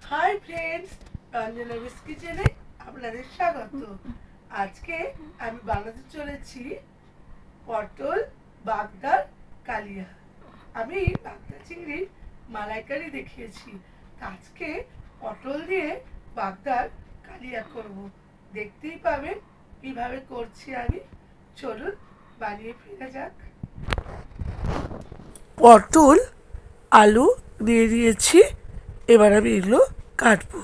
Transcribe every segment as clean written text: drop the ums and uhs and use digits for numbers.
Hi friends, রঞ্জনাবিস কিচেনে আপনাদের স্বাগত। আজকে আমি বানাতে চলেছি পটল বাগদার কালিয়া। আমি বাগদা চিংড়ির মালাইকারি দেখিয়েছি, আজকে পটল দিয়ে বাগদার কালিয়া করব। দেখতেই পাবেন কিভাবে করছি আমি। চলুন বানিয়ে ফেরা যাক। পটল আলু দিয়ে দিয়েছি, এবার আমি এগুলো কাটবো।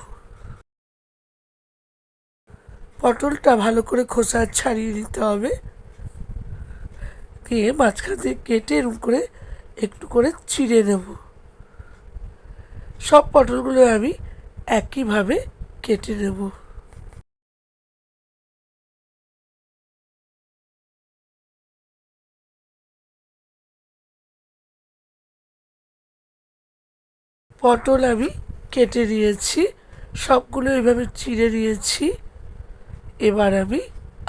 পটলটা ভালো করে খোসা ছাড়িয়ে নিতে হবে, দিয়ে মাঝখান থেকে কেটে এরকম করে একটু করে চিড়ে নেব। সব পটলগুলো আমি একইভাবে কেটে নেব। পটল আমি কেটে নিয়েছি, সবগুলো এইভাবে চিড়ে নিয়েছি। এবার আমি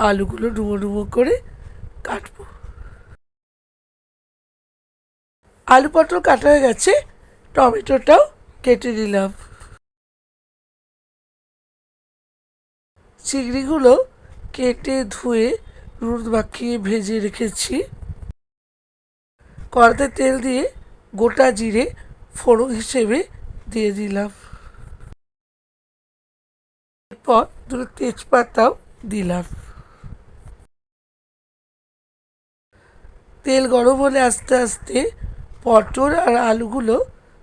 আলুগুলো ডুবো ডুবো করে কাটবো। আলু পটল কাটা হয়ে গেছে, টমেটোটাও কেটে নিলাম। চিংড়িগুলো কেটে ধুয়ে নুন মাখিয়ে ভেজে রেখেছি। কড়াতে তেল দিয়ে গোটা জিরে ফোড়ন হিসেবে দিয়ে দিলাম। এরপর দুটো তেজপাতাও দিলাম। তেল গরম হলে আস্তে আস্তে পটল আর আলুগুলো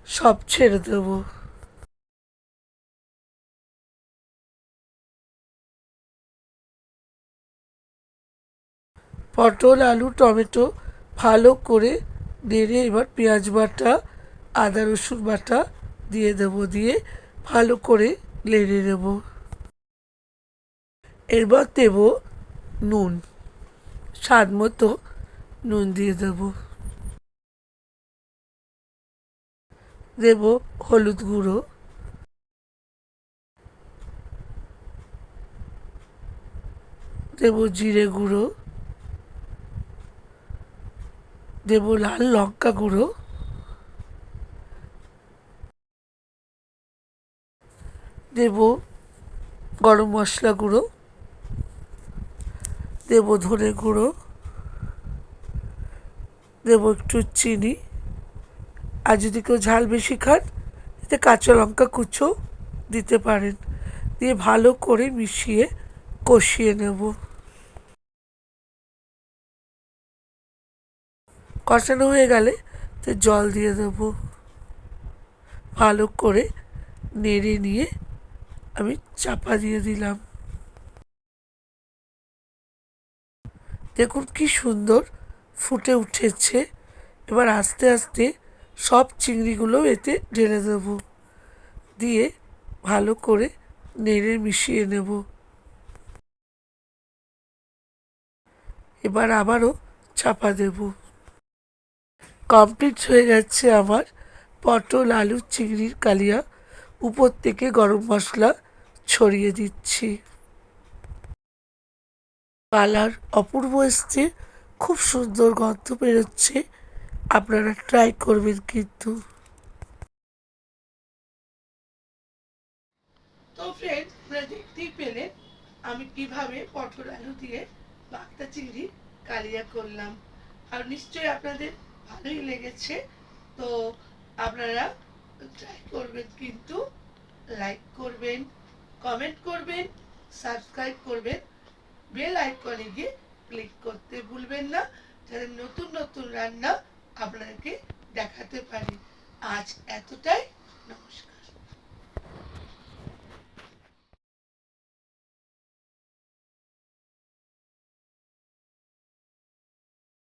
সব ছেড়ে দেব। পটল আলু টমেটো ভালো করে নেড়ে এবার পেঁয়াজ বাটা আদা রসুন বাটা দিয়ে দেব, দিয়ে ভালো করে নেড়ে নেব। এরপর দেব নুন, স্বাদ মতো নুন দিয়ে দেব। দেব হলুদ গুঁড়ো, দেব জিরে গুঁড়ো, দেব লাল লঙ্কা গুঁড়ো, দেব গরম মশলা গুঁড়ো, দেব ধনে গুঁড়ো, দেব একটু চিনি, আর যদি কেউ ঝাল বেশি খান এতে কাঁচা লঙ্কা কুচো দিতে পারেন। দিয়ে ভালো করে মিশিয়ে কষিয়ে নেব। কষানো হয়ে গেলে তো জল দিয়ে দেব। ভালো করে নেড়ে নিয়ে আমি চাপা দিয়ে দিলাম। দেখুন কি সুন্দর ফুটে উঠেছে। এবার আস্তে আস্তে সব চিংড়িগুলো এতে ঢেলে দেব, দিয়ে ভালো করে নেড়ে মিশিয়ে নেব। এবার আবারও চাপা দেব। কমপ্লিট হয়ে গেছে আমার পটল আলু চিংড়ির কালিয়া। উপর থেকে গরম মশলা ছড়িয়ে দিচ্ছি। কালার অপূর্ব এসছে, খুব সুন্দর গন্ধ বেরোচ্ছে। আপনারা ট্রাই করবেন কিন্তু। তো ফ্রেন্ডস, আপনারা দেখতেই পেলেন আমি কিভাবে পটল আলু দিয়ে বাগদা চিংড়ি কালিয়া করলাম, আর নিশ্চয়ই আপনাদের ভালোই লেগেছে। তো আপনারা ট্রাই করবেন কিন্তু, লাইক করবেন, কমেন্ট করবেন, সাবস্ক্রাইব করবেন, বেল আইকনে গিয়ে ক্লিক করতে ভুলবেন না, যাতে নতুন নতুন রান্না আপনাদেরকে দেখাতে পারি। আজ এতটাই, নমস্কার।